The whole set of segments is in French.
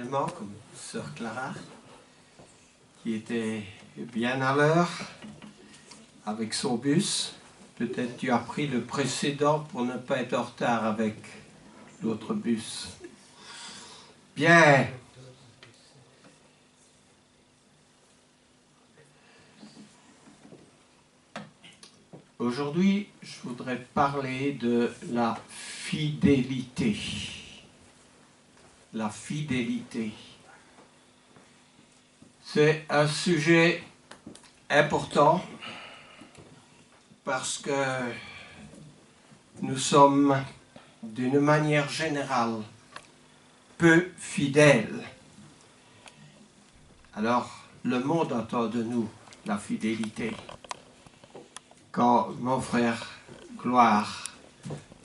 ponctuellement, comme sœur Clara, qui était bien à l'heure avec son bus. Peut-être tu as pris le précédent pour ne pas être en retard avec l'autre bus. Bien. Aujourd'hui, je voudrais parler de la fidélité. La fidélité. C'est un sujet important parce que nous sommes, d'une manière générale, peu fidèles. Alors, le monde attend de nous la fidélité. Quand mon frère Gloire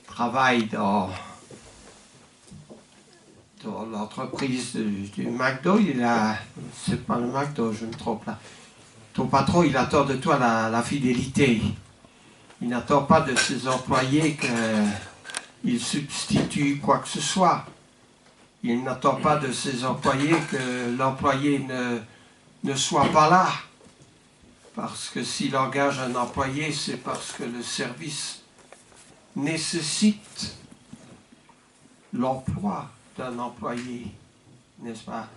travaille dans l'entreprise du McDo, c'est pas le McDo, je me trompe là. Ton patron, il attend de toi la fidélité. Il n'attend pas de ses employés qu'ils substituent quoi que ce soit. Il n'attend pas de ses employés que l'employé ne soit pas là. Parce que s'il engage un employé, c'est parce que le service nécessite l'emploi d'un employé, n'est-ce pas?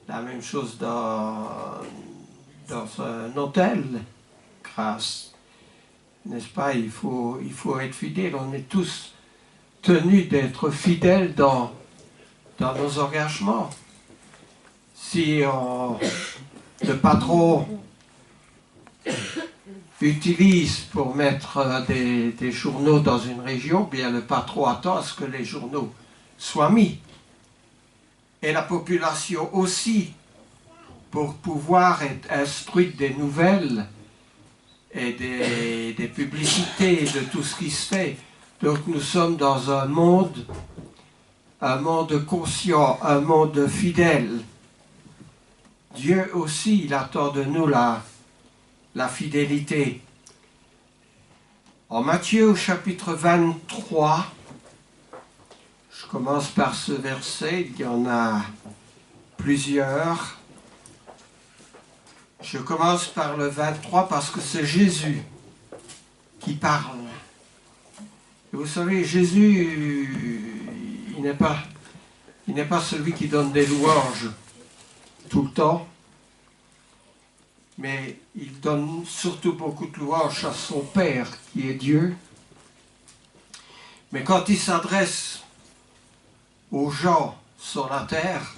La même chose dans un hôtel, grâce, n'est-ce pas? Il faut être fidèle. On est tous tenus d'être fidèles dans nos engagements. Si le patron utilise pour mettre des journaux dans une région, bien le patron attend à ce que les journaux soient mis. Et la population aussi, pour pouvoir être instruite des nouvelles et des publicités, de tout ce qui se fait. Donc nous sommes dans un monde conscient, un monde fidèle. Dieu aussi, il attend de nous la fidélité. En Matthieu au chapitre 23, je commence par ce verset, il y en a plusieurs. Je commence par le 23 parce que c'est Jésus qui parle. Et vous savez, Jésus, il n'est pas celui qui donne des louanges tout le temps, mais il donne surtout beaucoup de louanges à son Père qui est Dieu. Mais quand il s'adresse aux gens sur la terre,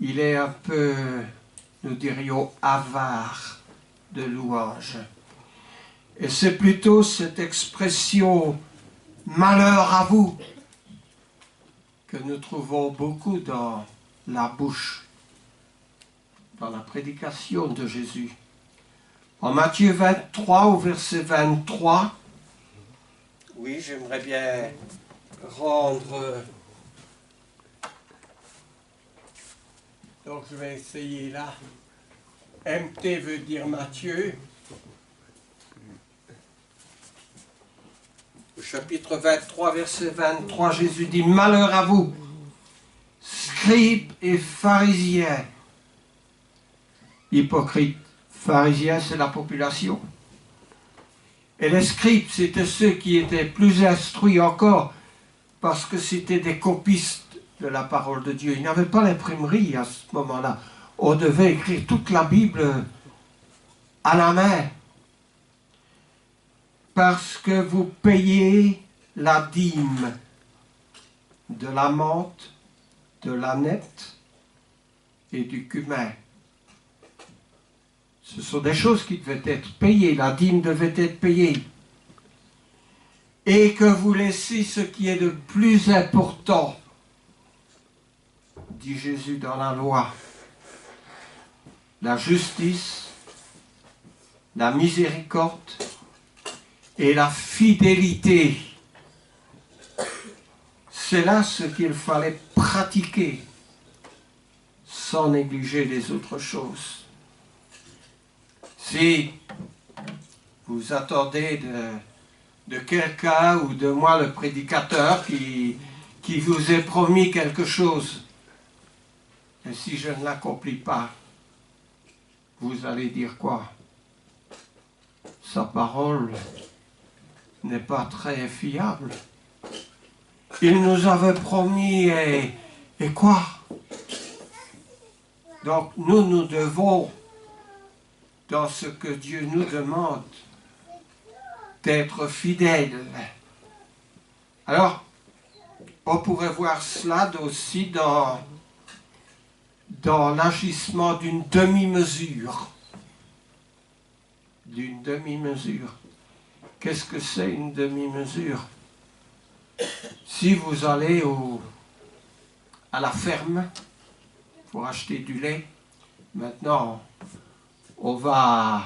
il est un peu, nous dirions, avare de louanges. Et c'est plutôt cette expression « malheur à vous » que nous trouvons beaucoup dans la bouche, dans la prédication de Jésus. En Matthieu 23, au verset 23, oui, j'aimerais bien rendre... Donc je vais essayer là. MT veut dire Matthieu. Au chapitre 23, verset 23, Jésus dit « Malheur à vous, scribes et pharisiens. » Hypocrites. Pharisiens, c'est la population. Et les scribes, c'était ceux qui étaient plus instruits encore, parce que c'était des copistes de la parole de Dieu. Ils n'avaient pas l'imprimerie à ce moment-là. On devait écrire toute la Bible à la main. Parce que vous payez la dîme de la menthe, de l'aneth et du cumin. Ce sont des choses qui devaient être payées. La dîme devait être payée. Et que vous laissez ce qui est de plus important, dit Jésus dans la loi, la justice, la miséricorde et la fidélité. C'est là ce qu'il fallait pratiquer sans négliger les autres choses. Si vous attendez de quelqu'un ou de moi, le prédicateur, qui vous ait promis quelque chose, Et si je ne l'accomplis pas, vous allez dire quoi? Sa parole n'est pas très fiable. Il nous avait promis et quoi? Donc nous devons, dans ce que Dieu nous demande, d'être fidèles. Alors, on pourrait voir cela aussi dans l'agissement d'une demi-mesure. D'une demi-mesure. Qu'est-ce que c'est une demi-mesure? Si vous allez à la ferme pour acheter du lait, maintenant on va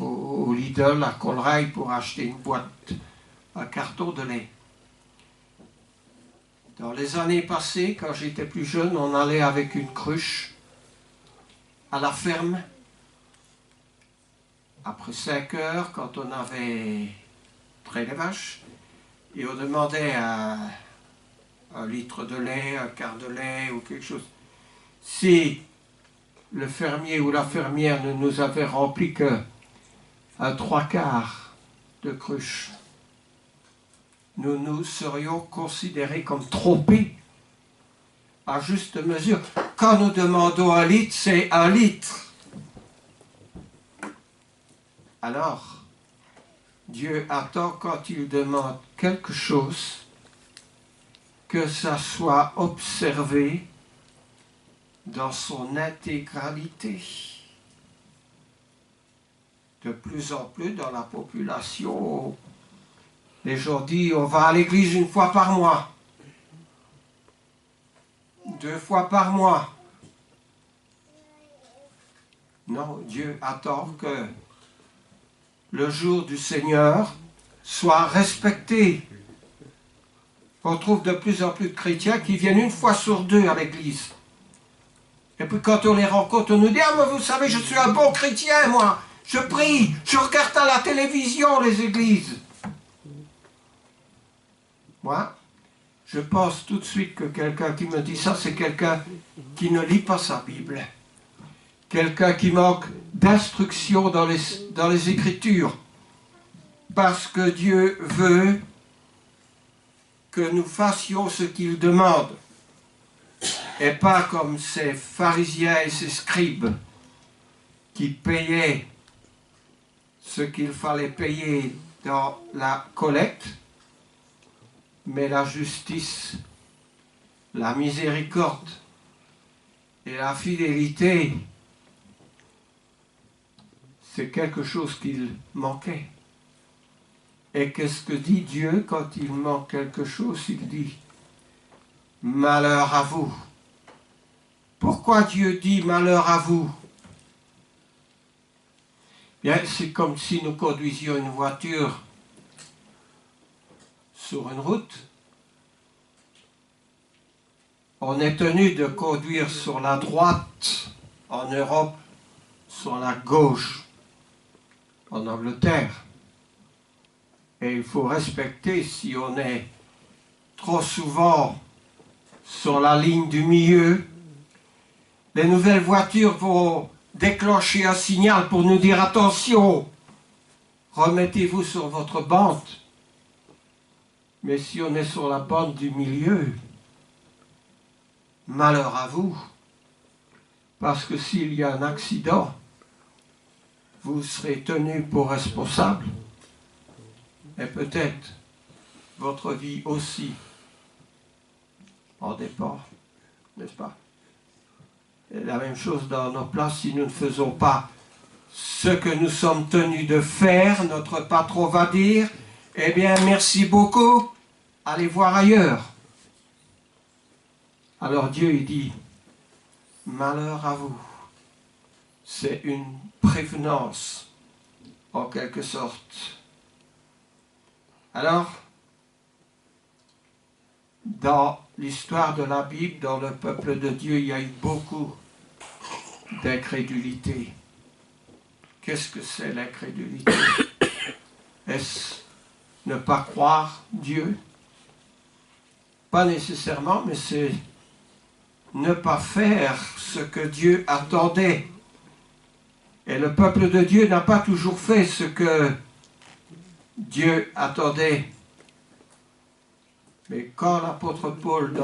au Lidl à Colrail pour acheter une boîte, un carton de lait. Dans les années passées, quand j'étais plus jeune, on allait avec une cruche à la ferme. Après 5 heures, quand on avait trait les vaches, et on demandait un litre de lait, un quart de lait ou quelque chose. Si le fermier ou la fermière ne nous avait rempli que un 3/4 de cruche, nous serions considérés comme trompés à juste mesure. Quand nous demandons 1 litre, c'est 1 litre. Alors, Dieu attend quand il demande quelque chose que ça soit observé dans son intégralité. De plus en plus dans la population, les gens disent on va à l'église 1 fois par mois, 2 fois par mois. Non, Dieu attend que le jour du Seigneur soit respecté. On trouve de plus en plus de chrétiens qui viennent 1 fois sur 2 à l'église. Et puis quand on les rencontre, on nous dit « Ah, mais vous savez, je suis un bon chrétien, moi. Je prie, je regarde à la télévision les églises. » Moi, je pense tout de suite que quelqu'un qui me dit ça, c'est quelqu'un qui ne lit pas sa Bible. Quelqu'un qui manque d'instruction dans les Écritures. Parce que Dieu veut que nous fassions ce qu'il demande. Et pas comme ces pharisiens et ces scribes qui payaient ce qu'il fallait payer dans la collecte, mais la justice, la miséricorde et la fidélité, c'est quelque chose qu'il manquait. Et qu'est-ce que dit Dieu quand il manque quelque chose? Il dit « Malheur à vous ». Pourquoi Dieu dit « malheur à vous » ? Bien, c'est comme si nous conduisions une voiture sur une route. On est tenu de conduire sur la droite en Europe, sur la gauche en Angleterre. Et il faut respecter si on est trop souvent sur la ligne du milieu. Les nouvelles voitures vont déclencher un signal pour nous dire « Attention, remettez-vous sur votre bande ». Mais si on est sur la bande du milieu, malheur à vous, parce que s'il y a un accident, vous serez tenu pour responsable. Et peut-être votre vie aussi en dépend, n'est-ce pas? Et la même chose dans nos places, si nous ne faisons pas ce que nous sommes tenus de faire, notre patron va dire, eh bien merci beaucoup, allez voir ailleurs. Alors Dieu il dit, malheur à vous. C'est une prévenance, en quelque sorte. Alors, dans l'histoire de la Bible, dans le peuple de Dieu, il y a eu beaucoup d'incrédulité. Qu'est-ce que c'est l'incrédulité? Est-ce ne pas croire Dieu? Pas nécessairement, mais c'est ne pas faire ce que Dieu attendait. Et le peuple de Dieu n'a pas toujours fait ce que Dieu attendait. Mais quand l'apôtre Paul,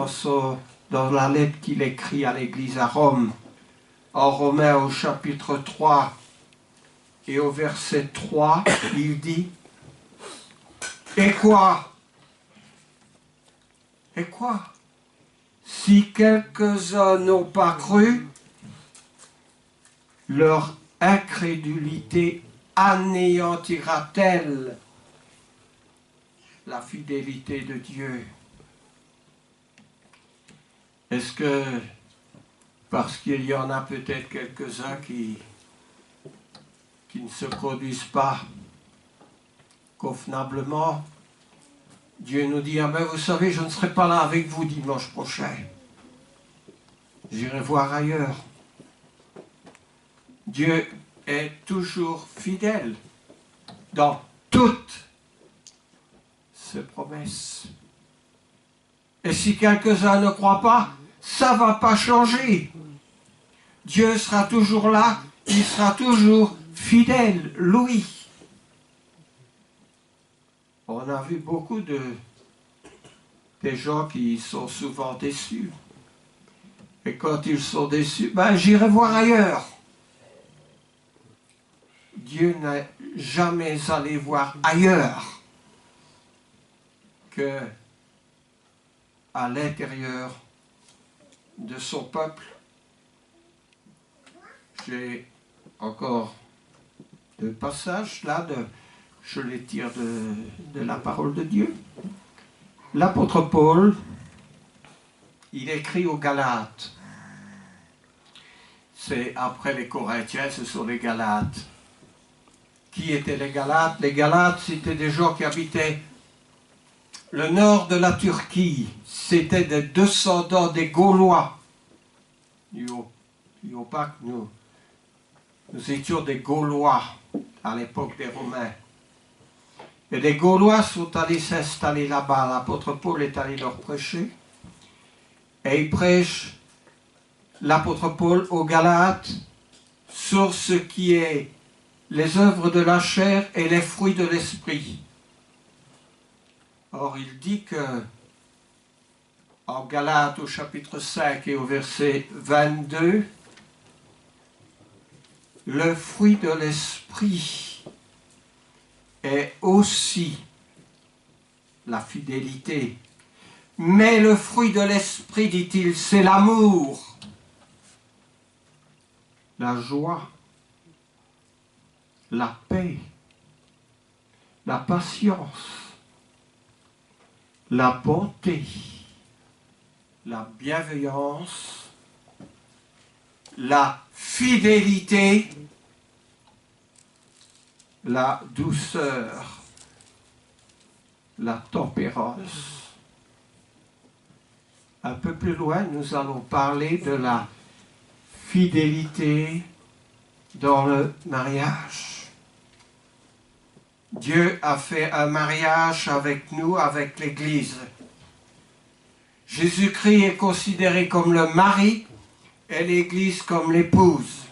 dans la lettre qu'il écrit à l'église à Rome, en Romains au chapitre 3 et au verset 3, il dit « Et quoi ? Et quoi ? Si quelques-uns n'ont pas cru, leur incrédulité anéantira-t-elle la fidélité de Dieu ?» Est-ce que, parce qu'il y en a peut-être quelques-uns qui ne se produisent pas convenablement, Dieu nous dit « Ah ben vous savez, je ne serai pas là avec vous dimanche prochain. J'irai voir ailleurs. » Dieu est toujours fidèle dans toutes ses promesses. Et si quelques-uns ne croient pas, ça ne va pas changer. Dieu sera toujours là, il sera toujours fidèle, lui. On a vu beaucoup des gens qui sont souvent déçus. Et quand ils sont déçus, ben j'irai voir ailleurs. Dieu n'est jamais allé voir ailleurs que à l'intérieur de son peuple. J'ai encore deux passages là, je les tire de la parole de Dieu. L'apôtre Paul, il écrit aux Galates. C'est après les Corinthiens, ce sont les Galates. Qui étaient les Galates? Les Galates, c'était des gens qui habitaient le nord de la Turquie. C'était des descendants des Gaulois. N'oublions pas que nous étions des Gaulois à l'époque des Romains. Et les Gaulois sont allés s'installer là-bas. L'apôtre Paul est allé leur prêcher. Et il prêche, l'apôtre Paul, aux Galates, sur ce qui est les œuvres de la chair et les fruits de l'esprit. Or, il dit que, en Galates au chapitre 5 et au verset 22, le fruit de l'esprit est aussi la fidélité. Mais le fruit de l'esprit, dit-il, c'est l'amour, la joie, la paix, la patience, la bonté, la bienveillance, la fidélité, la douceur, la tempérance. Un peu plus loin, nous allons parler de la fidélité dans le mariage. Dieu a fait un mariage avec nous, avec l'Église. Jésus-Christ est considéré comme le mari et l'Église comme l'épouse.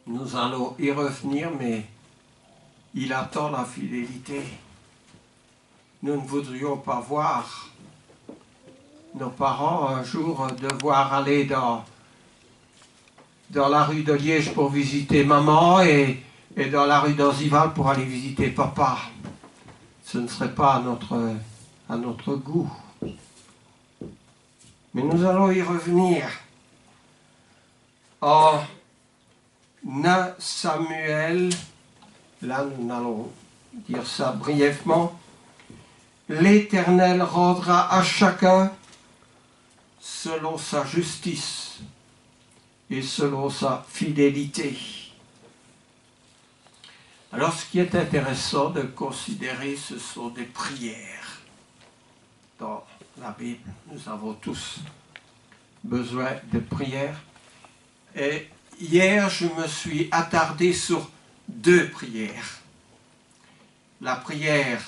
Nous allons y revenir, mais il attend la fidélité. Nous ne voudrions pas voir nos parents un jour devoir aller dans la rue de Liège pour visiter maman et dans la rue d'Orzival pour aller visiter papa. Ce ne serait pas à notre goût. Mais nous allons y revenir. En 1 Samuel, là nous allons dire ça brièvement, l'Éternel rendra à chacun selon sa justice et selon sa fidélité. Alors ce qui est intéressant de considérer, ce sont des prières. Dans la Bible, nous avons tous besoin de prières. Et hier, je me suis attardé sur deux prières. La prière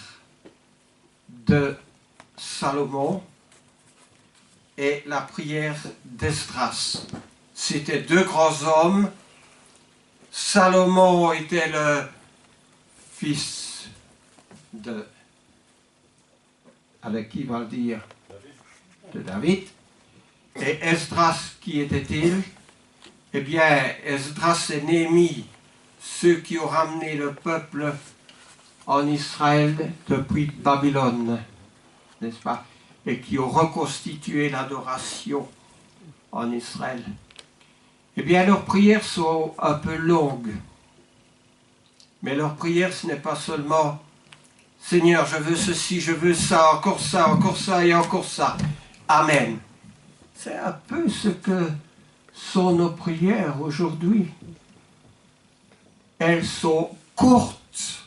de Salomon et la prière d'Esdras. C'étaient deux grands hommes. Salomon était le fils de, avec qui va le dire, de David. Et Esdras, qui était-il? Eh bien, Esdras et Néhémie, ceux qui ont ramené le peuple en Israël depuis Babylone, n'est-ce pas? Et qui ont reconstitué l'adoration en Israël. Eh bien, leurs prières sont un peu longues. Mais leurs prières, ce n'est pas seulement « Seigneur, je veux ceci, je veux ça, encore ça et encore ça. Amen. » C'est un peu ce que sont nos prières aujourd'hui. Elles sont courtes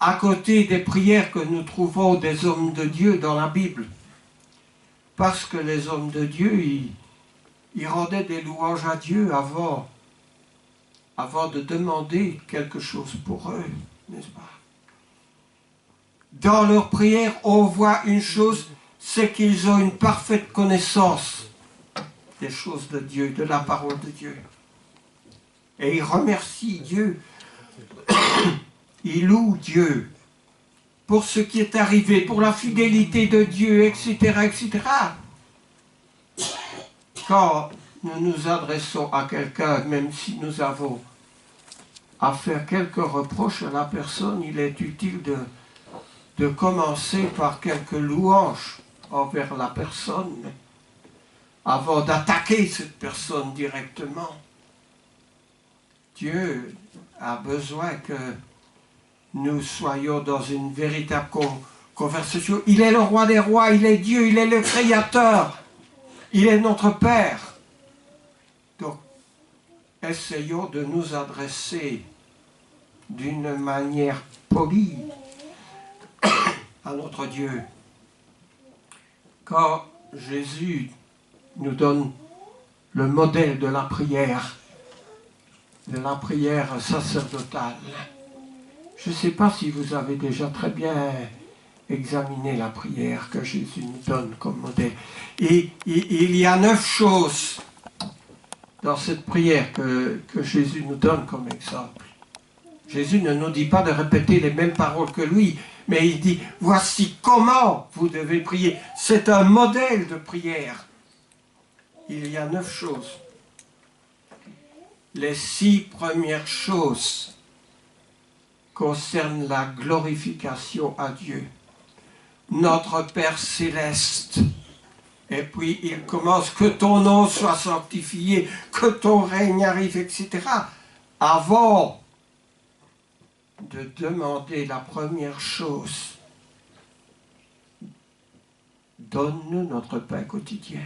à côté des prières que nous trouvons des hommes de Dieu dans la Bible. Parce que les hommes de Dieu, ils rendaient des louanges à Dieu avant de demander quelque chose pour eux, n'est-ce pas? Dans leurs prières, on voit une chose, c'est qu'ils ont une parfaite connaissance des choses de Dieu, de la parole de Dieu. Et ils remercient Dieu, ils louent Dieu pour ce qui est arrivé, pour la fidélité de Dieu, etc., etc. Quand nous nous adressons à quelqu'un, même si nous avons à faire quelques reproches à la personne, il est utile de commencer par quelques louanges envers la personne avant d'attaquer cette personne directement. Dieu a besoin que nous soyons dans une véritable conversation. Il est le roi des rois, il est Dieu, il est le Créateur, il est notre Père. Donc, essayons de nous adresser d'une manière polie à notre Dieu. Quand Jésus nous donne le modèle de la prière sacerdotale, je ne sais pas si vous avez déjà très bien examiné la prière que Jésus nous donne comme modèle. Et il y a 9 choses dans cette prière que Jésus nous donne comme exemple. Jésus ne nous dit pas de répéter les mêmes paroles que lui, mais il dit, voici comment vous devez prier. C'est un modèle de prière. Il y a 9 choses. Les 6 premières choses concernent la glorification à Dieu. Notre Père céleste. Et puis il commence, que ton nom soit sanctifié, que ton règne arrive, etc. Avant de demander la première chose, donne-nous notre pain quotidien.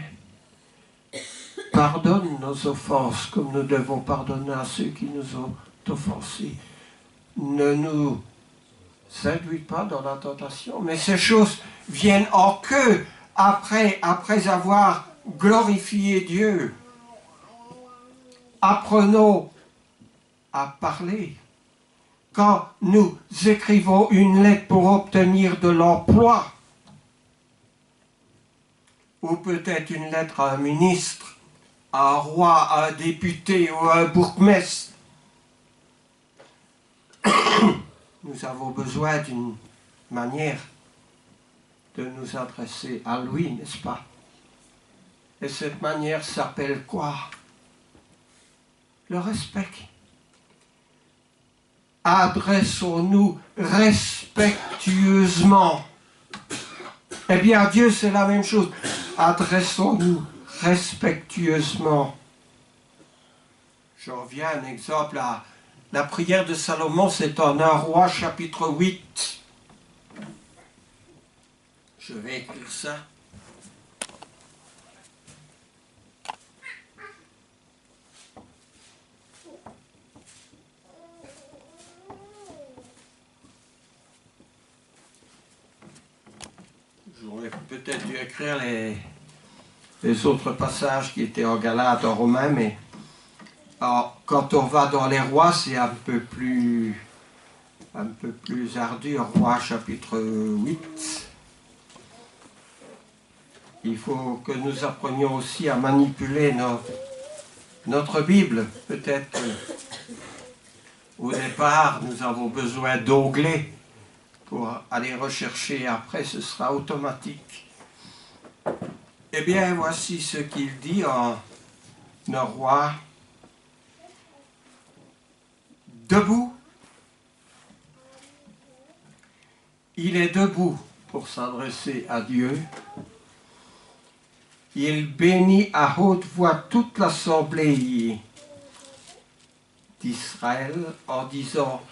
Pardonne nos offenses comme nous devons pardonner à ceux qui nous ont offensés. Ne nous induis pas dans la tentation, mais ces choses viennent en queue après avoir glorifié Dieu. Apprenons à parler. Quand nous écrivons une lettre pour obtenir de l'emploi, ou peut-être une lettre à un ministre, à un roi, à un député ou à un bourgmestre, nous avons besoin d'une manière de nous adresser à lui, n'est-ce pas? Et cette manière s'appelle quoi? Le respect. Adressons-nous respectueusement. Eh bien, à Dieu, c'est la même chose. Adressons-nous respectueusement. Je reviens à un exemple. La prière de Salomon, c'est en 1 Roi, chapitre 8. Je vais écrire ça. J'aurais peut-être dû écrire les autres passages qui étaient en Galates, en Romains, mais alors, quand on va dans les rois, c'est un peu plus ardu. Roi chapitre 8. Il faut que nous apprenions aussi à manipuler notre Bible. Peut-être au départ, nous avons besoin d'onglets pour aller rechercher. Après, ce sera automatique. Eh bien, voici ce qu'il dit en un roi. Debout. Il est debout pour s'adresser à Dieu. Il bénit à haute voix toute l'assemblée d'Israël en disant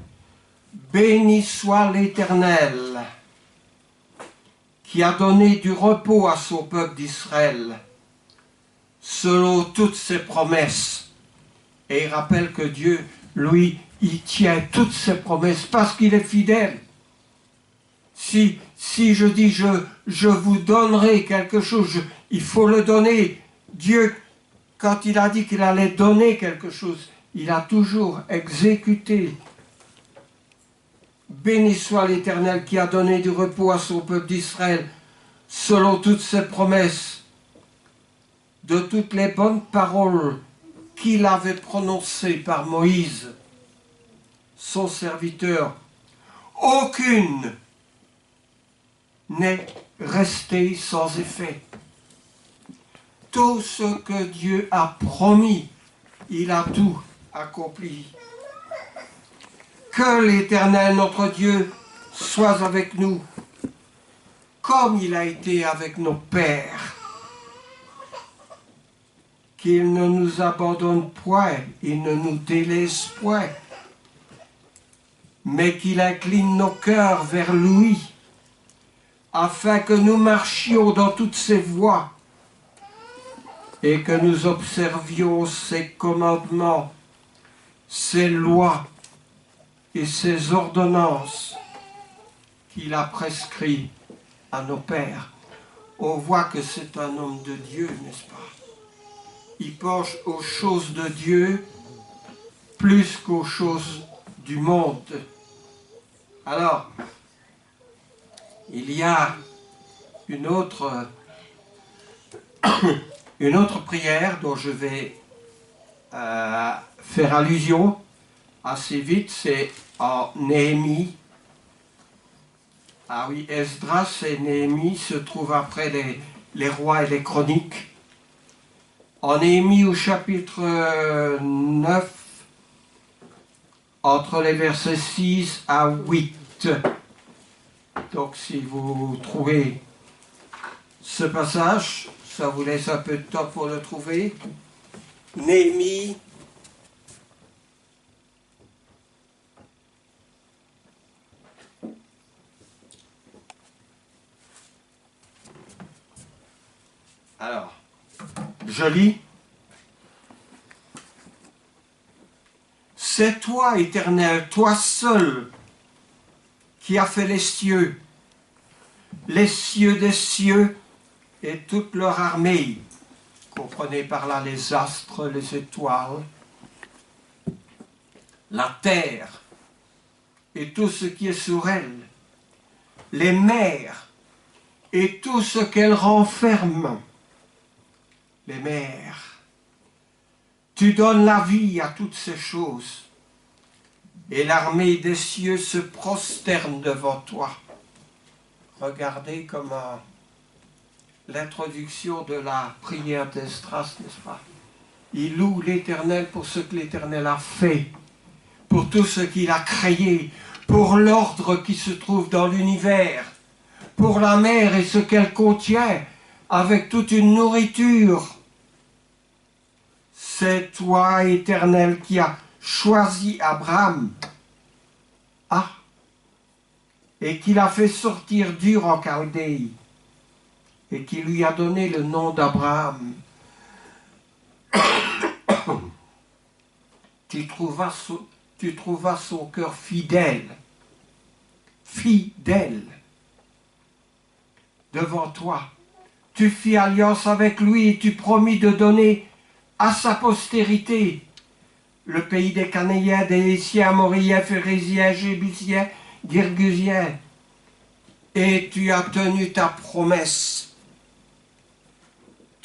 « Béni soit l'Éternel qui a donné du repos à son peuple d'Israël selon toutes ses promesses. » Et il rappelle que Dieu, lui, il tient toutes ses promesses parce qu'il est fidèle. Si je dis je vous donnerai quelque chose, il faut le donner. Dieu, quand il a dit qu'il allait donner quelque chose, il a toujours exécuté. Béni soit l'Éternel qui a donné du repos à son peuple d'Israël, selon toutes ses promesses, de toutes les bonnes paroles qu'il avait prononcées par Moïse, son serviteur. Aucune n'est restée sans effet. Tout ce que Dieu a promis, il a tout accompli. Que l'Éternel, notre Dieu, soit avec nous, comme il a été avec nos pères. Qu'il ne nous abandonne point, il ne nous délaisse point, mais qu'il incline nos cœurs vers lui, afin que nous marchions dans toutes ses voies et que nous observions ses commandements, ses lois et ses ordonnances qu'il a prescrits à nos pères. On voit que c'est un homme de Dieu, n'est-ce pas? Il penche aux choses de Dieu plus qu'aux choses du monde. Alors, il y a une autre prière dont je vais faire allusion assez vite, c'est en Néhémie. Ah oui, Esdras et Néhémie se trouvent après les rois et les chroniques. En Néhémie au chapitre 9, entre les versets 6 à 8. Donc si vous trouvez ce passage, ça vous laisse un peu de temps pour le trouver. Néhémie. Alors, je lis. C'est toi, Éternel, toi seul, qui as fait les cieux des cieux et toute leur armée. Comprenez par là les astres, les étoiles, la terre et tout ce qui est sur elle, les mers et tout ce qu'elles renferment. Les mers. Tu donnes la vie à toutes ces choses, et l'armée des cieux se prosterne devant toi. Regardez comment l'introduction de la prière d'Esdras, n'est-ce pas? Il loue l'Éternel pour ce que l'Éternel a fait, pour tout ce qu'il a créé, pour l'ordre qui se trouve dans l'univers, pour la mer et ce qu'elle contient, avec toute une nourriture. C'est toi, Éternel, qui as choisi Abraham, et qui l'a fait sortir d'Ur en Chaldée, et qui lui a donné le nom d'Abraham. Tu trouvas son cœur fidèle devant toi. Tu fis alliance avec lui et tu promis de donner à sa postérité le pays des Canéens, des Hétiens, Amoriens, Phérésiens, Jébusiens, Girgusiens. Et tu as tenu ta promesse.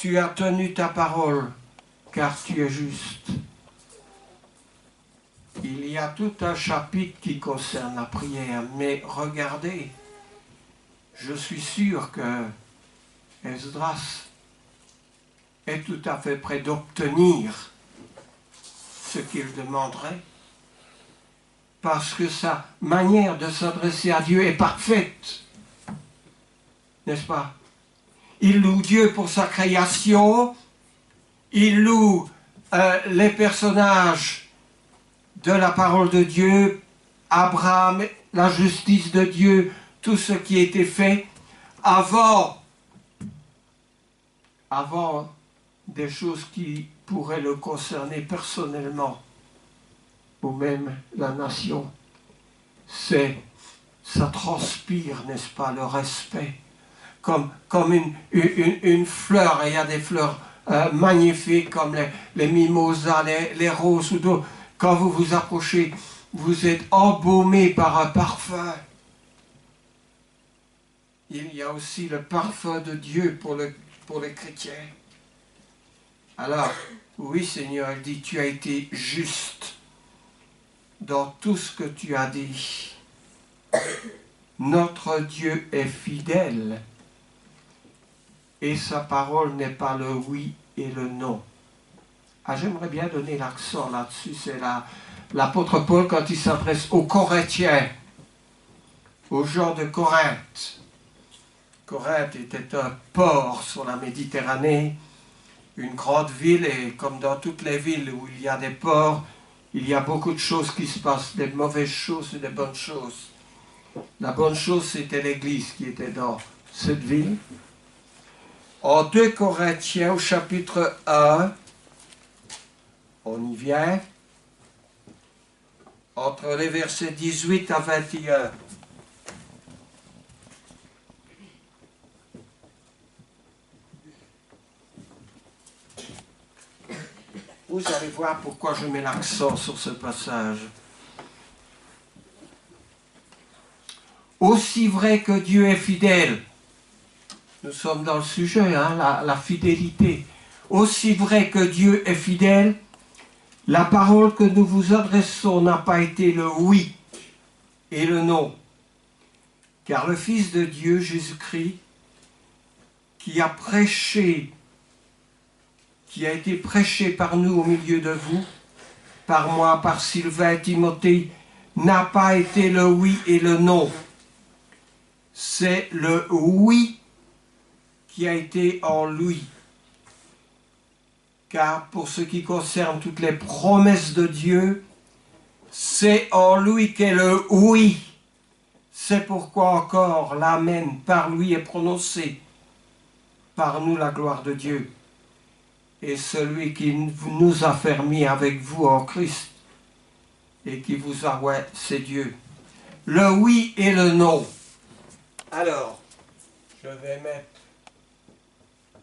tu as tenu ta parole, car tu es juste. Il y a tout un chapitre qui concerne la prière, mais regardez, je suis sûr que Esdras est tout à fait prêt d'obtenir ce qu'il demanderait, parce que sa manière de s'adresser à Dieu est parfaite, n'est-ce pas? Il loue Dieu pour sa création, il loue les personnages de la parole de Dieu, Abraham, la justice de Dieu, tout ce qui a été fait avant des choses qui pourraient le concerner personnellement, ou même la nation. Ça transpire, n'est-ce pas, le respect, comme une fleur. Il y a des fleurs magnifiques comme les mimosas, les roses ou d'autres. Quand vous vous approchez, vous êtes embaumé par un parfum. Il y a aussi le parfum de Dieu pour les chrétiens. Alors, oui Seigneur, il dit, tu as été juste dans tout ce que tu as dit. Notre Dieu est fidèle et sa parole n'est pas le oui et le non. Ah, j'aimerais bien donner l'accent là-dessus, c'est l'apôtre Paul quand il s'adresse aux Corinthiens, aux gens de Corinthe. Corinthe était un port sur la Méditerranée, une grande ville, et comme dans toutes les villes où il y a des ports, il y a beaucoup de choses qui se passent, des mauvaises choses et des bonnes choses. La bonne chose, c'était l'Église qui était dans cette ville. En 2 Corinthiens, au chapitre 1, on y vient, entre les versets 18 à 21. Vous allez voir pourquoi je mets l'accent sur ce passage. Aussi vrai que Dieu est fidèle, nous sommes dans le sujet, hein, la fidélité. Aussi vrai que Dieu est fidèle, la parole que nous vous adressons n'a pas été le oui et le non. Car le Fils de Dieu, Jésus-Christ, qui a été prêché par nous au milieu de vous, par moi, par Sylvain, Timothée, n'a pas été le oui et le non. C'est le oui qui a été en lui. Car pour ce qui concerne toutes les promesses de Dieu, c'est en lui qu'est le oui. C'est pourquoi encore l'Amen par lui est prononcé. Par nous la gloire de Dieu. Et celui qui nous a fermis avec vous en Christ et qui vous a, ouais, c'est Dieu. Le oui et le non. Alors, je vais mettre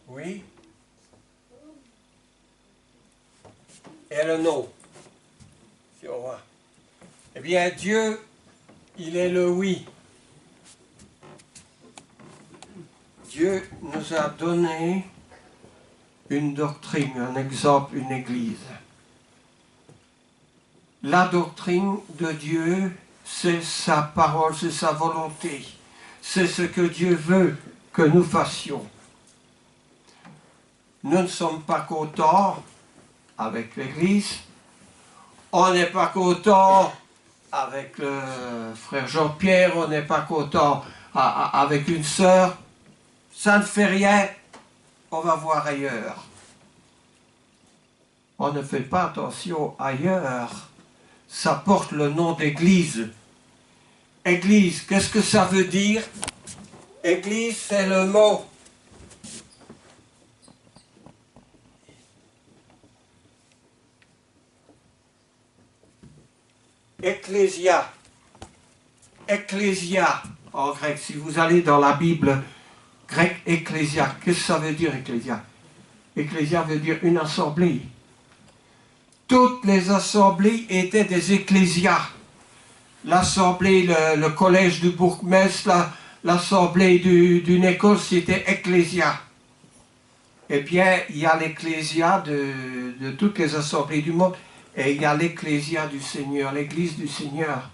oui et le non. Si on voit. Eh bien, Dieu, il est le oui. Dieu nous a donné une doctrine, un exemple, une église. La doctrine de Dieu, c'est sa parole, c'est sa volonté. C'est ce que Dieu veut que nous fassions. Nous ne sommes pas contents avec l'église. On n'est pas content avec le frère Jean-Pierre. On n'est pas content avec une sœur. Ça ne fait rien. On va voir ailleurs. On ne fait pas attention ailleurs. Ça porte le nom d'église. Église, qu'est-ce que ça veut dire? Église, c'est le mot. Ecclésia. Ecclésia, en grec. Si vous allez dans la Bible grecque, ecclésia, qu'est-ce que ça veut dire, ecclésia? Ecclésia veut dire une assemblée. Toutes les assemblées étaient des ecclésias. L'assemblée, le collège du bourgmestre, l'assemblée d'une école, c'était ecclésia. Eh bien, il y a l'ecclésia de toutes les assemblées du monde et il y a l'ecclésia du Seigneur, l'église du Seigneur.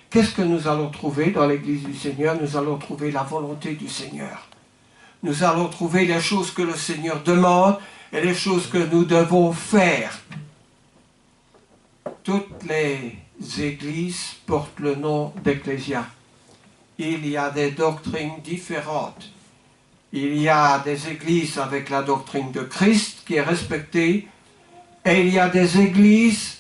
Qu'est-ce que nous allons trouver dans l'église du Seigneur? Nous allons trouver la volonté du Seigneur. Nous allons trouver les choses que le Seigneur demande et les choses que nous devons faire. Toutes les églises portent le nom d'ecclésia. Il y a des doctrines différentes. Il y a des églises avec la doctrine de Christ qui est respectée, et il y a des églises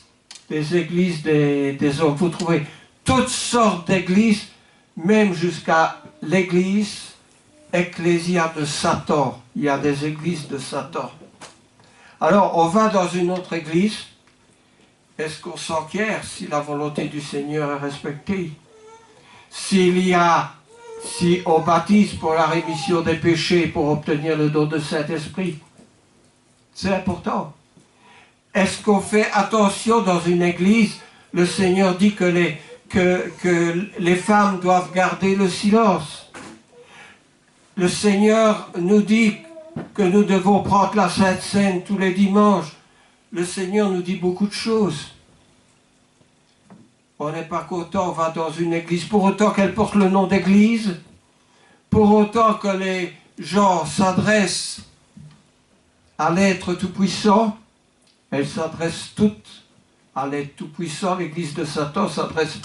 des hommes. Vous trouvez toutes sortes d'églises, même jusqu'à l'église ecclésia de Satan. Il y a des églises de Satan. Alors, on va dans une autre église. Est-ce qu'on s'enquiert si la volonté du Seigneur est respectée? Si on baptise pour la rémission des péchés, pour obtenir le don de Saint-Esprit, c'est important. Est-ce qu'on fait attention dans une église? Le Seigneur dit que les femmes doivent garder le silence. Le Seigneur nous dit que nous devons prendre la Sainte Seine tous les dimanches. Le Seigneur nous dit beaucoup de choses. On n'est pas content, on va dans une église, pour autant qu'elle porte le nom d'église, pour autant que les gens s'adressent à l'être tout-puissant, elles s'adressent toutes à l'être tout-puissant. L'église de Satan s'adresse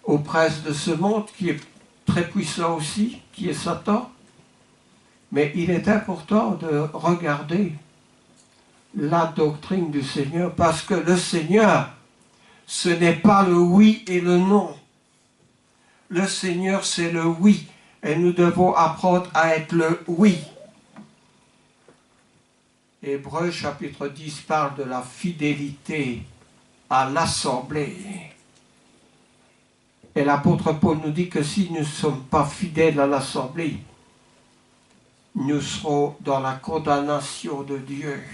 au prince de ce monde, qui est très puissant aussi, qui est Satan. Mais il est important de regarder la doctrine du Seigneur, parce que le Seigneur, ce n'est pas le oui et le non. Le Seigneur, c'est le oui. Et nous devons apprendre à être le oui. Hébreux chapitre 10 parle de la fidélité à l'assemblée. Et l'apôtre Paul nous dit que si nous ne sommes pas fidèles à l'assemblée, nous serons dans la condamnation de Dieu.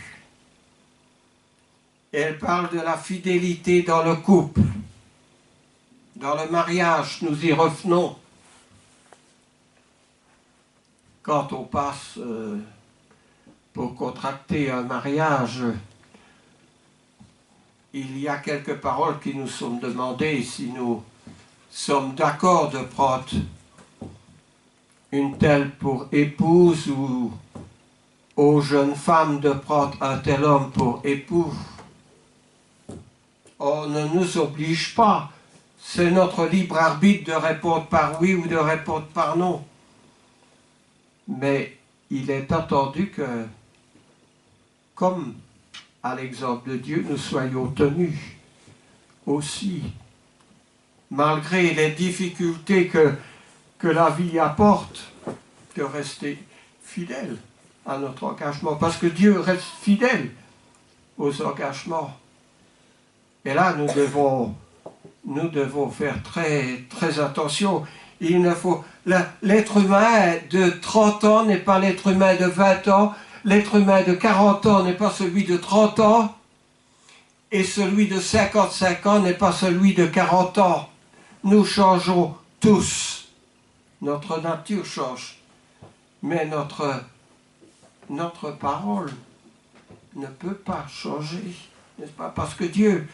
Elle parle de la fidélité dans le couple, dans le mariage, nous y revenons. Quand on passe pour contracter un mariage, il y a quelques paroles qui nous sont demandées si nous sommes d'accord de prendre une telle pour épouse ou aux jeunes femmes de prendre un tel homme pour époux. On ne nous oblige pas. C'est notre libre arbitre de répondre par oui ou de répondre par non. Mais il est attendu que, comme à l'exemple de Dieu, nous soyons tenus aussi, malgré les difficultés que la vie apporte, de rester fidèle à notre engagement. Parce que Dieu reste fidèle aux engagements. Et là, nous devons faire très, très attention. Il ne faut... L'être humain de 30 ans n'est pas l'être humain de 20 ans. L'être humain de 40 ans n'est pas celui de 30 ans. Et celui de 55 ans n'est pas celui de 40 ans. Nous changeons tous. Notre nature change. Mais notre parole ne peut pas changer. N'est-ce pas? Parce que Dieu,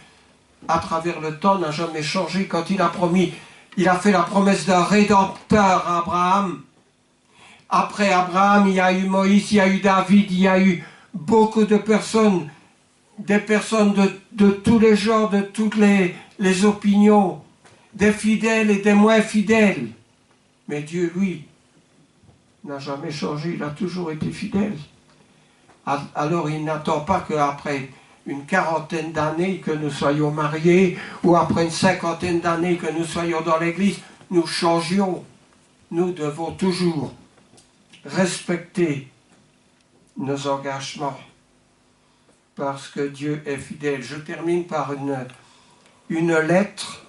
à travers le temps, n'a jamais changé. Quand il a promis, il a fait la promesse d'un rédempteur à Abraham. Après Abraham, il y a eu Moïse, il y a eu David, il y a eu beaucoup de personnes, des personnes de tous les genres, de toutes les opinions, des fidèles et des moins fidèles. Mais Dieu, lui, n'a jamais changé, il a toujours été fidèle. Alors il n'attend pas qu'après une quarantaine d'années que nous soyons mariés, ou après une cinquantaine d'années que nous soyons dans l'église, nous changions. Nous devons toujours respecter nos engagements, parce que Dieu est fidèle. Je termine par une lettre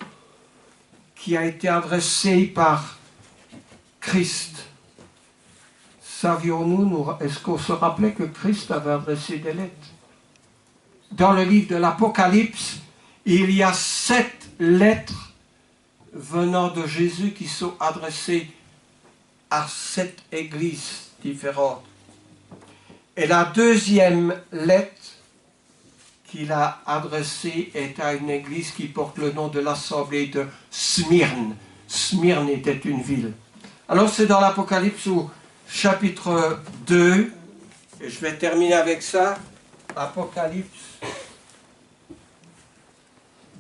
qui a été adressée par Christ. Savions-nous, est-ce qu'on se rappelait que Christ avait adressé des lettres? Dans le livre de l'Apocalypse, il y a 7 lettres venant de Jésus qui sont adressées à 7 églises différentes. Et la deuxième lettre qu'il a adressée est à une église qui porte le nom de l'assemblée de Smyrne. Smyrne était une ville. Alors c'est dans l'Apocalypse au chapitre 2, et je vais terminer avec ça, Apocalypse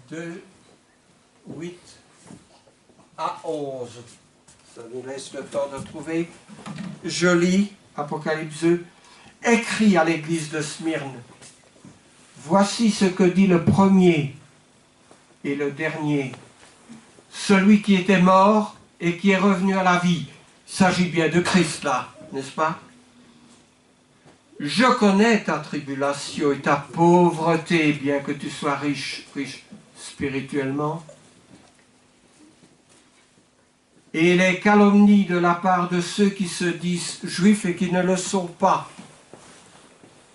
2, 8 à 11. Ça nous laisse le temps de trouver. Je lis Apocalypse 2, écrit à l'église de Smyrne. Voici ce que dit le premier et le dernier, celui qui était mort et qui est revenu à la vie. Il s'agit bien de Christ là, n'est-ce pas? Je connais ta tribulation et ta pauvreté, bien que tu sois riche spirituellement. Et les calomnies de la part de ceux qui se disent juifs et qui ne le sont pas,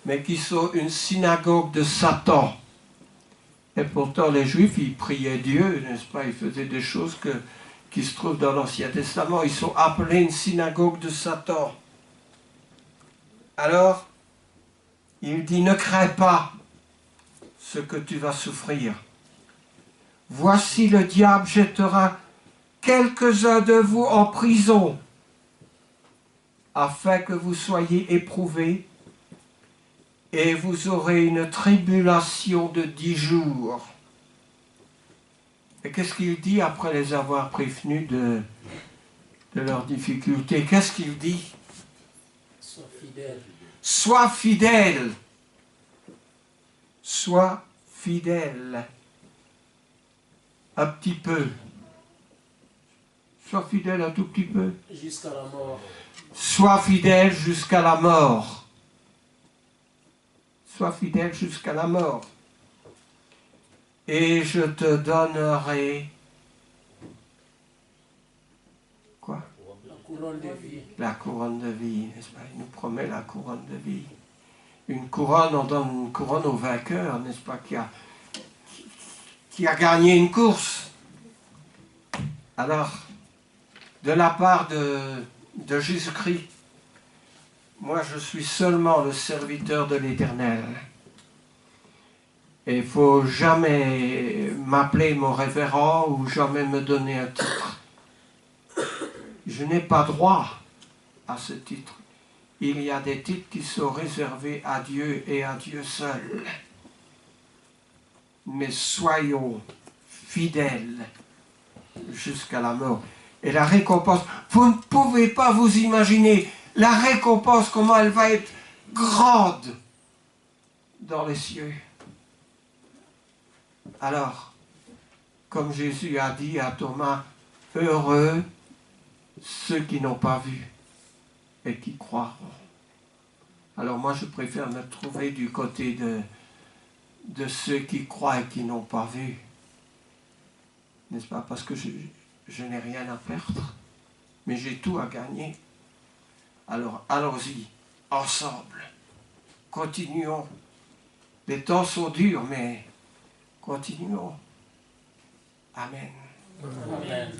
mais qui sont une synagogue de Satan. Et pourtant, les Juifs, ils priaient Dieu, n'est-ce pas? Ils faisaient des choses qui se trouvent dans l'Ancien Testament. Ils sont appelés une synagogue de Satan. Alors, il dit, ne crains pas ce que tu vas souffrir. Voici le diable jettera quelques-uns de vous en prison, afin que vous soyez éprouvés, et vous aurez une tribulation de 10 jours. Et qu'est-ce qu'il dit après les avoir prévenus de leurs difficultés? Qu'est-ce qu'il dit? Sois fidèle. Sois fidèle. Sois fidèle. Un petit peu. Sois fidèle un tout petit peu. Jusqu'à la mort. Sois fidèle jusqu'à la mort. Sois fidèle jusqu'à la mort. Et je te donnerai... Quoi? La couronne de vie. La couronne de vie, n'est-ce pas? Il nous promet la couronne de vie. Une couronne, on donne une couronne au vainqueur, n'est-ce pas? Qui a gagné une course. Alors, de la part de Jésus-Christ, moi je suis seulement le serviteur de l'Éternel. Et il ne faut jamais m'appeler mon révérend ou jamais me donner un titre. Je n'ai pas droit à ce titre. Il y a des titres qui sont réservés à Dieu et à Dieu seul. Mais soyons fidèles jusqu'à la mort. Et la récompense, vous ne pouvez pas vous imaginer la récompense, comment elle va être grande dans les cieux. Alors, comme Jésus a dit à Thomas, heureux ceux qui n'ont pas vu et qui croiront. Alors moi, je préfère me trouver du côté de ceux qui croient et qui n'ont pas vu. N'est-ce pas? Parce que je n'ai rien à perdre, mais j'ai tout à gagner. Alors, allons-y, ensemble. Continuons. Les temps sont durs, mais continuons. Amen. Amen.